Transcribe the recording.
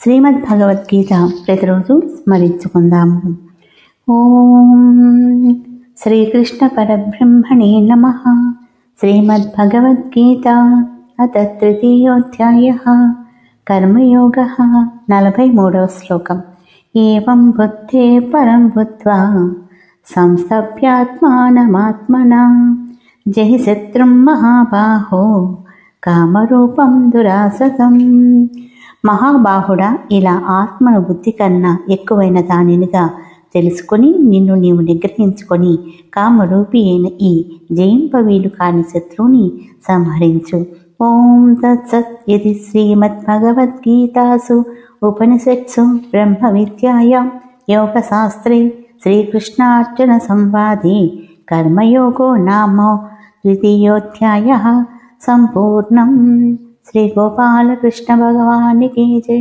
శ్రీమద్భగవద్గీత ప్రతిరోజు స్మరించుకుందాము. ఓం శ్రీకృష్ణ పరబ్రహ్మణే నమః. శ్రీమద్భగవద్గీత అథ తృతీయోధ్యాయః కర్మయోగః. 43వ శ్లోకం. ఏవం బుద్ధే పరం బుద్ధ్వా సంస్థాప్యాత్మానమాత్మనా జహి శత్రుం మహాబాహో కామరూపం దురాసతం. మహాబాహుడా, ఇలా ఆత్మను బుద్ధి కన్నా ఎక్కువైన దానినిగా తెలుసుకొని నిన్ను నీవు నిగ్రహించుకొని కామరూపి అయిన ఈ జయింపవీలు కాని శత్రువుని సంహరించు. ఓం తత్సత్. ఇది శ్రీమద్భగవద్గీతాసు ఉపనిషత్సు బ్రహ్మ విద్యాయాం యోగశాస్త్రే శ్రీకృష్ణార్జున సంవాదే కర్మయోగో నామ ద్వితీయోధ్యాయః సంపూర్ణం. శ్రీ గోపాలకృష్ణ భగవానికి జై.